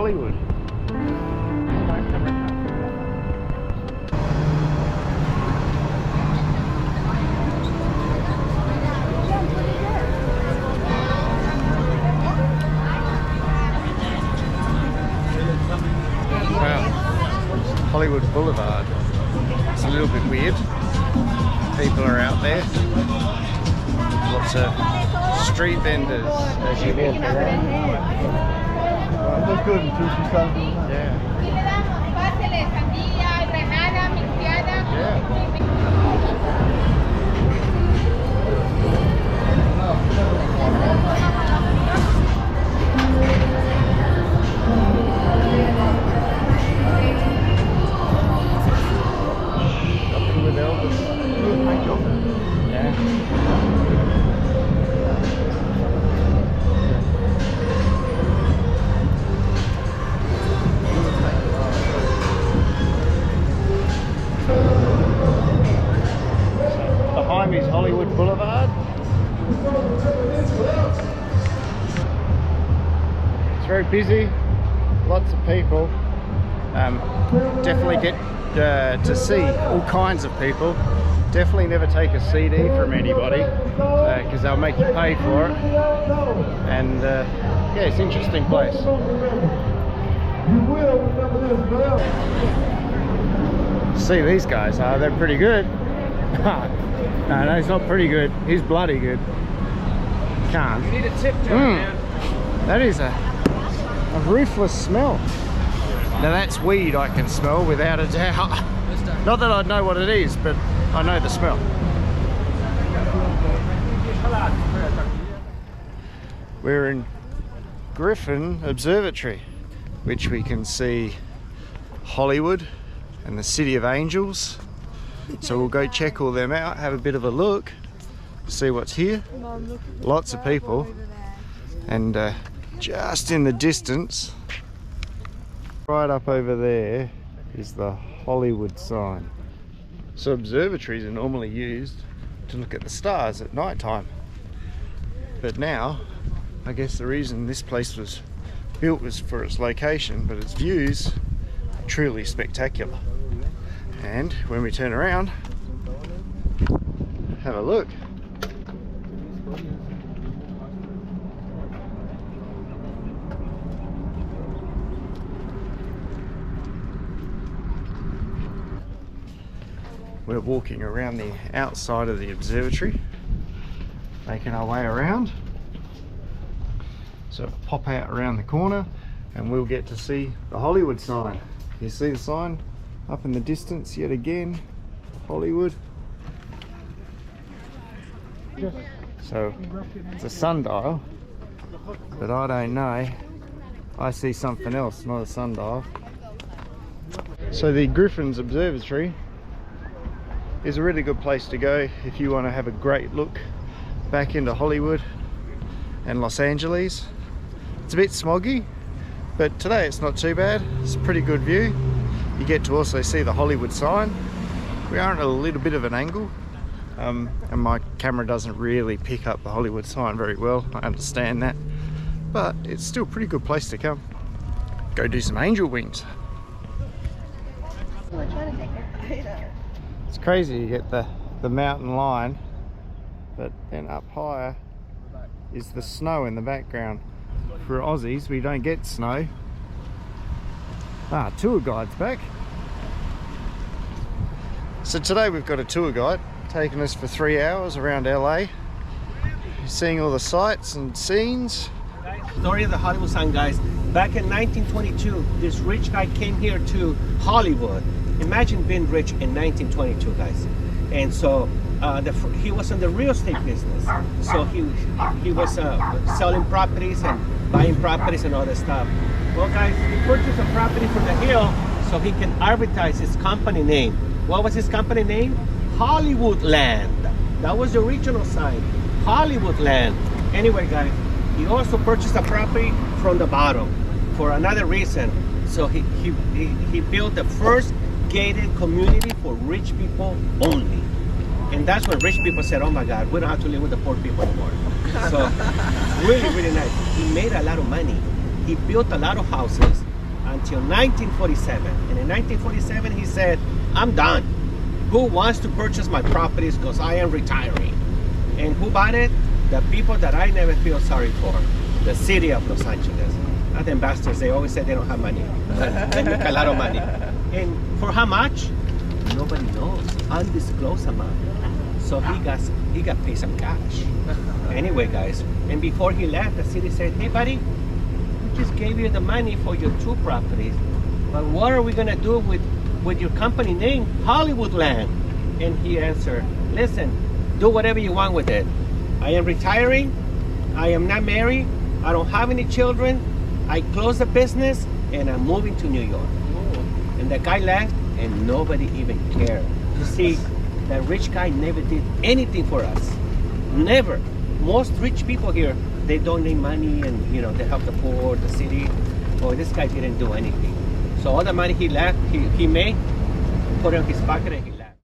Hollywood. Wow, Hollywood Boulevard. It's a little bit weird. People are out there. Lots of street vendors as you walk around. Yeah. Shopping with Elvis. Yeah. Behind me is Hollywood Boulevard. It's very busy, lots of people. Definitely get to see all kinds of people. Definitely never take a CD from anybody because they'll make you pay for it. And yeah, it's an interesting place. See these guys, they're pretty good. No, he's not pretty good. He's bloody good. Can't. You need a tip jar, man. That is a ruthless smell. Now that's weed I can smell without a doubt. Not that I know what it is, but I know the smell. We're in Griffith Observatory, which we can see Hollywood and the City of Angels. So we'll go check all them out, have a bit of a look, see what's here. Lots of people. And just in the distance, right up over there, is the Hollywood sign. So observatories are normally used to look at the stars at night time. But now, I guess the reason this place was built was for its location, but its views are truly spectacular. And when we turn around, have a look. We're walking around the outside of the observatory, making our way around. So pop out around the corner and we'll get to see the Hollywood sign. You see the sign up in the distance yet again, Hollywood. So it's a sundial, but I don't know. I see something else, not a sundial. So the Griffith Observatory is a really good place to go if you want to have a great look back into Hollywood and Los Angeles. It's a bit smoggy, but today it's not too bad. It's a pretty good view. You get to also see the Hollywood sign. We are at a little bit of an angle, and my camera doesn't really pick up the Hollywood sign very well. I understand that, but it's still a pretty good place to come. Go do some angel wings. It's crazy, you get the mountain line, but then up higher is the snow in the background. For Aussies, we don't get snow. Tour guide's back. So today we've got a tour guide taking us for 3 hours around LA, seeing all the sights and scenes. Story of the Hollywood sign, guys. Back in 1922, this rich guy came here to Hollywood. Imagine being rich in 1922, guys. And so he was in the real estate business. So he was selling properties and buying properties and all that stuff. Well, guys, he purchased a property from the hill so he can advertise his company name. What was his company name? Hollywoodland. That was the original sign. Hollywoodland. Anyway, guys, he also purchased a property from the bottom for another reason. So he built the first gated community for rich people only. And that's when rich people said, oh my God, we don't have to live with the poor people anymore. So really, really nice. He made a lot of money. He built a lot of houses. until 1947. And in 1947, he said, I'm done. Who wants to purchase my properties because I am retiring? And who bought it? The people that I never feel sorry for. The city of Los Angeles. Not the ambassadors, they always say they don't have money. They make a lot of money. And for how much? Nobody knows. Undisclosed amount. So he got paid some cash. Anyway, guys, and before he left, the city said, hey, buddy, we just gave you the money for your 2 properties, but what are we gonna do with your company name, Hollywoodland? And he answered, listen, do whatever you want with it. I am retiring. I am not married. I don't have any children. I closed the business and I'm moving to New York. And the guy left and nobody even cared. You see, that rich guy never did anything for us. Never. Most rich people here, they donate money and, you know, they help the poor, the city. Well, this guy didn't do anything. So all the money he left, he made, put it in his pocket and he left.